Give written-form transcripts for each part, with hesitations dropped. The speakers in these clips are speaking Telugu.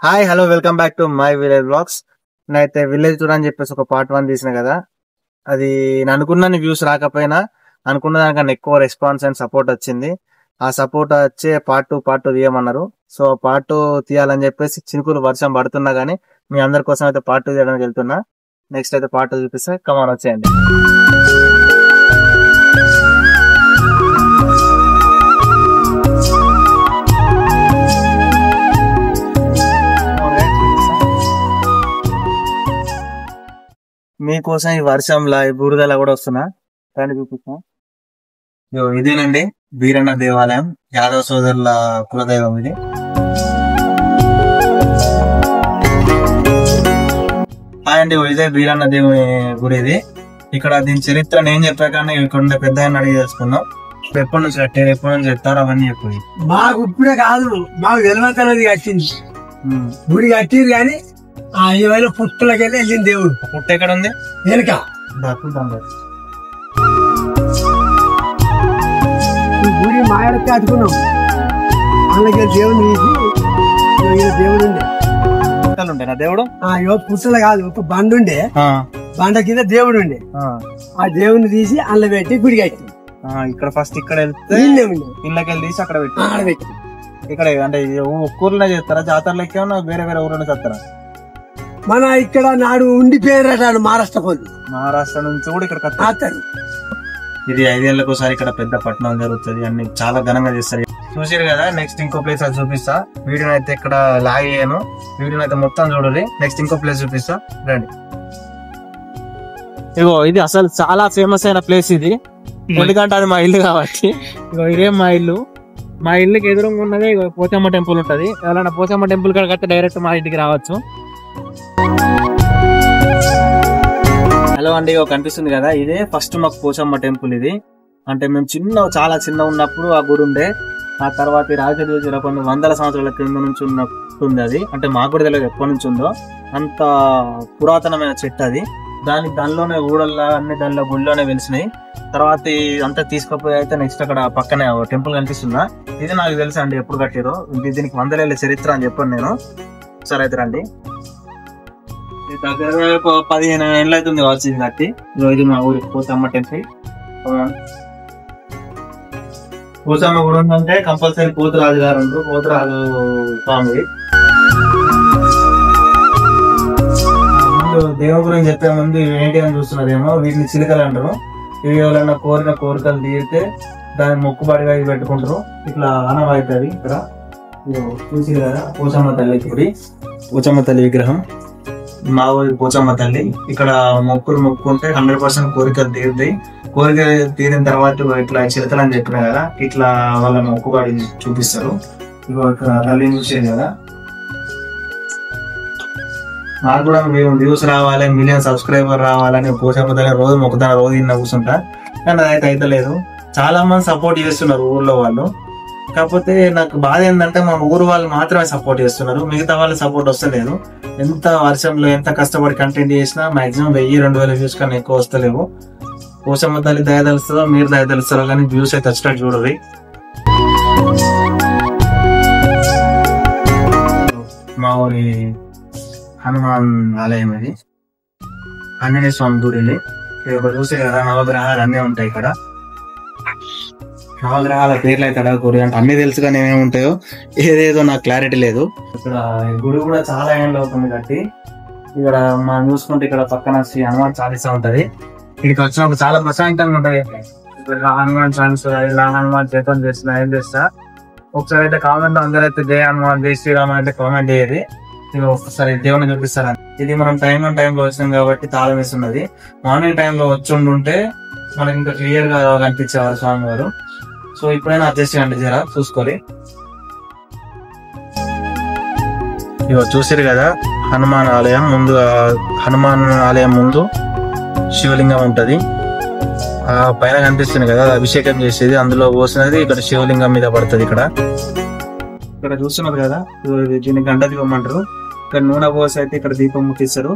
Hi hello welcome back to my village vlogs. నేనైతే విలేజ్ టూర్ అని చెప్పేసి ఒక పార్ట్ 1 తీసిన కదా, అది నేను అనుకున్న వ్యూస్ రాకపోయినా అనుకున్న దానికన్నా ఎక్కువ రెస్పాన్స్ అండ్ సపోర్ట్ వచ్చింది. ఆ సపోర్ట్ వచ్చే పార్ట్ 2 తీయమన్నారు. సో పార్ట్ 2 తీయాలని చెప్పేసి చినుకులు వర్షం పడుతున్నా గానీ మీ అందరి కోసం అయితే పార్ట్ 2 తీయడానికి వెళ్తున్నా. నెక్స్ట్ అయితే పార్ట్ 2 చూపిస్తే కమాన్ వచ్చేయండి. మీకోసం ఈ వర్షంలా ఈ బురదలా కూడా వస్తున్నా కానీ చూపిస్తా. ఇదేనండి వీరన్న దేవాలయం, యాదవ సోదరుల కులదైవం ఇది. అండి ఇదే వీరన్న దేవుని గుడి. ఇది ఇక్కడ దీని చరిత్ర నేను చెప్పాకనే ఇక్కడ పెద్ద అడిగి తెలుసుకున్నాం. ఎప్పటి నుంచి కట్టారు, ఎప్పటి నుంచి చెప్తారు అవన్నీ చెప్పి. మాకు ఇప్పుడే కాదు, మాకు వెలవంతనది కట్టింది గుడి కట్టిరు కానీ ఆ 20 పుట్టులకెళ్ళి వెళ్ళింది దేవుడు. పుట్ట ఎక్కడ ఉంది? వెనుక గుడి మాయడ కట్టుకున్నాం. అందుకే దేవుడు దేవుడు ఉండే ఉంటా దేవుడు పుట్టలు కాదు, ఒక బండ ఉండే, బండ కింద దేవుడు ఉండే. ఆ దేవుడిని తీసి అందులో పెట్టి గుడి కట్టి ఇక్కడ ఫస్ట్ ఇక్కడ వెళ్తే ఇళ్ళకి వెళ్ళి తీసి అక్కడ పెట్టి ఇక్కడ అంటే ఊర్లో చేస్తారా జాతరలో ఎక్కేమన్నా వేరే వేరే ఊర్లో చేస్తారా? మన ఇక్కడ నాడు ఉండిపోయారు మహారాష్ట్ర నుంచి కూడా ఇక్కడ కట్టారు. ఇది 5 ఏళ్ళకి ఒకసారి ఇక్కడ పెద్ద పట్టణం జరుగుతుంది, అన్ని చాలా ఘనంగా చేస్తారు. చూసారు కదా, నెక్స్ట్ ఇంకో ప్లేస్ అది చూపిస్తా. వీడియోని అయితే ఇక్కడ లాగేయను, వీడియోని అయితే మొత్తం చూడాలి. నెక్స్ట్ ఇంకో ప్లేస్ చూపిస్తా రండి. ఇగో ఇది అసలు చాలా ఫేమస్ అయిన ప్లేస్ ఇది, ఎందుకంటే అది మా ఇల్లు కాబట్టి. ఇగో ఇదే మా ఇల్లు. మా ఇల్లుకి ఎదురుగా ఉన్నదే పోచమ్మ టెంపుల్ ఉంటది. ఎవరైనా పోచమ్మ టెంపుల్ కాడికి డైరెక్ట్ మా ఇంటికి రావచ్చు. హలో అండి, కనిపిస్తుంది కదా, ఇదే ఫస్ట్ మాకు పోచమ్మ టెంపుల్. ఇది అంటే మేము చాలా చిన్న ఉన్నప్పుడు ఆ గుడి ఉండే. ఆ తర్వాత రాజకీయ కొన్ని వందల సంవత్సరాల క్రింద నుంచి ఉన్నట్టుంది అది. అంటే మాకు కూడా తెలియదు ఎప్పటి నుంచి ఉందో, అంత పురాతనమైన చెట్టు అది. దానిలోనే ఊడల్లా అన్ని దానిలో గుడిలోనే వెలిసినాయి. తర్వాత అంతా తీసుకుపోయి అయితే నెక్స్ట్ అక్కడ పక్కనే టెంపుల్ కనిపిస్తుందా, ఇది నాకు తెలుసు అండి ఎప్పుడు కట్టారో. దీనికి 100 ఏళ్ళ చరిత్ర అని చెప్పాను నేను. సరే అయితే రండి. దగ్గర 15 ఏళ్ళు అవుతుంది కావచ్చు ఇది కట్టి. ఇది మా ఊరి పోచమ్మ టెంపుల్. పోచమ్మ గుడి ఉందంటే కంపల్సరీ పోతురాజు గారు ఉంటారు, పోతురాజు స్వామి. ముందు దేవుడి గురించి చెప్పే ముందు ఏంటి అని చూస్తున్నారేమో, వీటిని చిలుకలు అంటారు. ఇవి ఎవరైనా కోరికలు తీరితే దాన్ని మొక్కుబడిగా పెట్టుకుంటారు. ఇట్లా ఆనవాయితీ ఇక్కడ చూసి కదా, పోచమ్మ తల్లి గుడి, పోచమ్మ తల్లి విగ్రహం, మా ఊరి పోచమ్మ తల్లి. ఇక్కడ మొక్కుంటే 100% కోరికలు తీరుతాయి. కోరిక తీరిన తర్వాత ఇట్లా చిలకలు అని చెప్పినా కదా, ఇట్లా వాళ్ళ మొక్కుబడి చూపిస్తారు. ఇగో ఇక్కడ తల్లిని చూసేది కదా. నాకు కూడా వ్యూస్ రావాలి, మిలియన్ సబ్స్క్రైబర్ రావాలని పోచమ్మ తల్లి రోజు మొక్కుతాను, రోజు ఇన్న కూర్చుంటా. కానీ అదైతే అయితలేదు. చాలా మంది సపోర్ట్ చేస్తున్నారు ఊర్లో వాళ్ళు. కాకపోతే నాకు బాధ ఏంటంటే మా ఊరు వాళ్ళు మాత్రమే సపోర్ట్ చేస్తున్నారు, మిగతా వాళ్ళ సపోర్ట్ వస్తలేదు. ఎంత వర్షంలో ఎంత కష్టపడి కంటెంట్ చేసినా మాక్సిమం 1000-2000 వ్యూస్ కన్నా ఎక్కువ వస్తలేవు. పోచమ్మ తల్లి దయదలుస్తుందో మీరు దయదలుస్తారో కానీ వ్యూస్ అయితే వచ్చినట్టు చూడరు. మా ఊరి హనుమాన్ ఆలయం ఇది, ఆంజనేయ స్వామి గుడి. ఇక్కడ చూసే కదా నవగ్రహాలు అన్నీ ఉంటాయి. ఇక్కడ నవగ్రహాల పేర్లు అయితే అడగకూడదు, అంటే అన్ని తెలుసు కానీ ఏమేమి ఉంటాయో ఏదేదో నాకు క్లారిటీ లేదు. ఇక్కడ గుడి కూడా చాలా ఏళ్ళు అవుతుంది కట్టి. ఇక్కడ మనం చూసుకుంటే ఇక్కడ పక్కన శ్రీ హనుమాన్ చాలీసా ఉంటది. ఇక్కడికి వచ్చినప్పుడు చాలా ప్రశాంతంగా ఉంటది. హనుమాన్ చాలీసా ఇలా హనుమాన్ చేతం చేస్తున్నా ఏం చేస్తా. ఒకసారి అయితే కామెంట్ అందరూ అయితే జై హనుమాన్ జై శ్రీరామ్ అయితే కామెంట్ చేయదు. ఇక ఒక్కసారి దేవుని చూపిస్తారా. ఇది మనం టైంలో వచ్చినాం కాబట్టి తాళం వేస్తున్నది. మార్నింగ్ టైంలో వచ్చి ఉంటే మనకి ఇంకా క్లియర్ గా కనిపించేవారు స్వామి వారు. సో ఇప్పుడైనా అడ్జస్ట్ చేయండి జరా చూసుకొని. ఇగో చూసారు కదా హనుమాన్ ఆలయం ముందు, హనుమాన్ ఆలయం ముందు శివలింగం ఉంటది. ఆ పైన కనిపిస్తుంది కదా, అభిషేకం చేసేది, అందులో పోసినది ఇక్కడ శివలింగం మీద పడుతుంది. ఇక్కడ చూస్తున్నారు కదా, దీన్ని గంట దీపం అంటారు. ఇక్కడ నూనె పోసి అయితే ఇక్కడ దీపం ముట్టిస్తారు.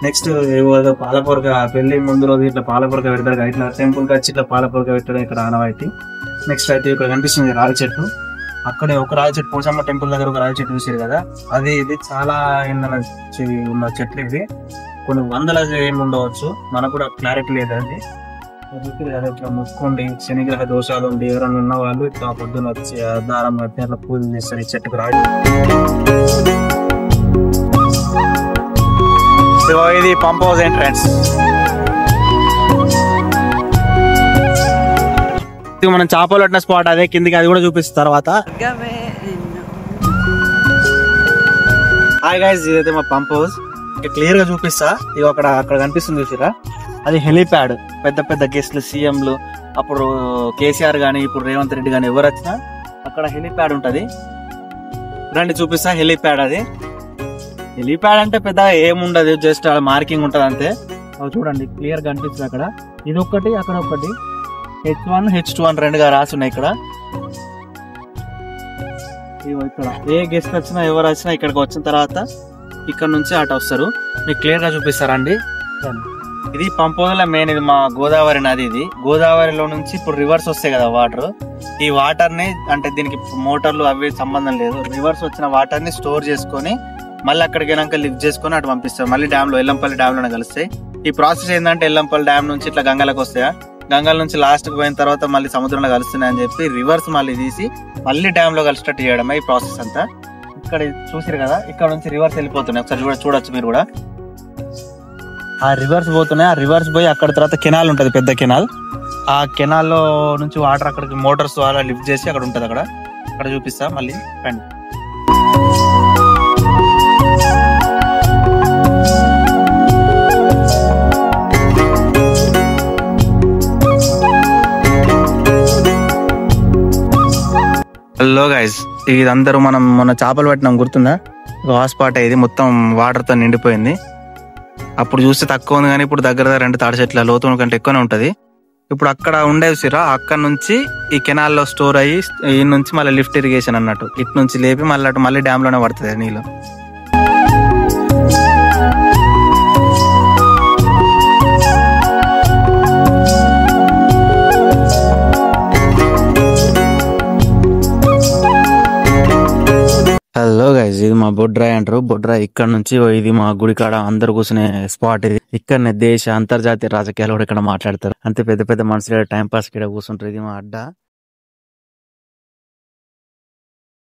నెక్స్ట్ ఏదో పాలపూరక పెళ్లి ముందు రోజు ఇట్లా పాలపూరక పెడతారు కదా, ఇట్లా టెంపుల్ వచ్చి ఇట్లా పాలపూరక పెట్టడం ఇక్కడ ఆనవాయితీ. నెక్స్ట్ అయితే ఇక్కడ కనిపిస్తుంది రావి చెట్టు. అక్కడే ఒక రావి చెట్టు, పోచమ్మ టెంపుల్ దగ్గర ఒక రావి చెట్టు చూసారు కదా, అది ఇది చాలా ఉన్న చెట్లు ఇవి. కొన్ని వందల ఏమి ఉండవచ్చు, మనకు కూడా క్లారిటీ లేదు. అది కదా ఇట్లా మొక్కోండి, శనిగ్రహ దోషాలు ఉండి ఎవరైనా ఉన్న వాళ్ళు ఇట్లా పొద్దున్న వచ్చి దారం కట్టి అట్లా పూజలు చేస్తారు ఈ చెట్టుకు రావి. ఇది పంప్ హౌస్ ఎంట్రన్స్. మనం చేపలు పట్టిన స్పాట్ అదే, కిందికి అది కూడా చూపిస్తారు తర్వాత. హాయ్ గైస్, ఇదైతే మా పంప్ హౌస్. క్లియర్ గా చూపిస్తా. ఇవి అక్కడ కనిపిస్తుంది చూసిరా, అది హెలీప్యాడ్. పెద్ద పెద్ద గెస్ట్లు, సీఎంలు, అప్పుడు కేసీఆర్ గానీ ఇప్పుడు రేవంత్ రెడ్డి గానీ ఎవరు వచ్చినా అక్కడ హెలీప్యాడ్ ఉంటది. రండి చూపిస్తా. హెలీప్యాడ్ అది. హెలీప్యాడ్ అంటే పెద్ద ఏముండదు, జస్ట్ మార్కింగ్ ఉంటది అంతే. చూడండి క్లియర్ గా కనిపిస్తుంది అక్కడ. ఇది ఒకటి, అక్కడ ఒకటి. H1 H2 అని రెండుగా రాసున్నాయి ఇక్కడ. ఇక్కడ ఏ గెస్ట్ వచ్చినా ఎవరు వచ్చినా ఇక్కడికి వచ్చిన తర్వాత ఇక్కడ నుంచి అటు వస్తారు. మీకు క్లియర్ గా చూపిస్తారండి. ఇది పంప్ హౌస్ లో మెయిన్. ఇది మా గోదావరి నది. ఇది గోదావరిలో నుంచి ఇప్పుడు రివర్స్ వస్తాయి కదా వాటర్. ఈ వాటర్ ని అంటే దీనికి మోటార్లు అవి సంబంధం లేదు. రివర్స్ వచ్చిన వాటర్ ని స్టోర్ చేసుకొని మళ్ళీ అక్కడికి వెళ్ళాక లిఫ్ట్ చేసుకొని అటు పంపిస్తారు. మళ్ళీ డ్యామ్ లో, ఎల్లంపల్లి డ్యామ్ లోనే కలుస్తాయి. ఈ ప్రాసెస్ ఏంటంటే ఎల్లంపల్లి డ్యామ్ నుంచి ఇట్లా గంగలకు వస్తాయా, గంగల నుంచి లాస్ట్ కి పోయిన తర్వాత మళ్ళీ సముద్రంలో కలుస్తున్నాయని చెప్పి రివర్స్ మళ్ళీ తీసి మళ్ళీ డ్యామ్ లో కలిసేటట్టు చేయడమే ఈ ప్రాసెస్ అంతా. ఇక్కడ చూసారు కదా, ఇక్కడ నుంచి రివర్స్ వెళ్ళిపోతున్నాయి. ఒకసారి చూడొచ్చు మీరు కూడా. ఆ రివర్స్ పోతున్నాయి. ఆ రివర్స్ పోయి అక్కడ తర్వాత కెనాల్ ఉంటది, పెద్ద కెనాల్. ఆ కెనాల్లో నుంచి వాటర్ అక్కడికి మోటార్స్ ద్వారా లిఫ్ట్ చేసి అక్కడ ఉంటది. అక్కడ చూపిస్తా మళ్ళీ రండి. హలో గైస్, ఇది అందరూ మనం మొన్న చేపలు పట్టినాం గుర్తుందా? హాస్పాట్ ఇది మొత్తం వాటర్ తో నిండిపోయింది. అప్పుడు చూస్తే తక్కువ ఉంది కానీ ఇప్పుడు దగ్గర 2 తాడి చెట్ల లోతు కంటే ఎక్కువనే ఉంటది. ఇప్పుడు అక్కడ ఉండేవి సిరా, అక్కడ నుంచి ఈ కెనాల్లో స్టోర్ అయ్యి ఈ నుంచి మళ్ళీ లిఫ్ట్ ఇరిగేషన్ అన్నట్టు ఇటు నుంచి లేపి మళ్ళీ అటు మళ్ళీ డ్యామ్ లోనే పడుతుంది నీళ్ళు. హలో గైస్, ఇది మా బొడ్రాయ్ అంటారు. బొడ్రాయ్ ఇక్కడ నుంచి ఇది మా గుడికాడ అందరు కూర్చునే స్పాట్. ఇది ఇక్కడనే దేశ అంతర్జాతీయ రాజకీయాలు కూడా ఇక్కడ మాట్లాడతారు. అంతే పెద్ద పెద్ద మనుషులు టైం పాస్ ఇక్కడ కూర్చుంటారు. ఇది మా అడ్డా.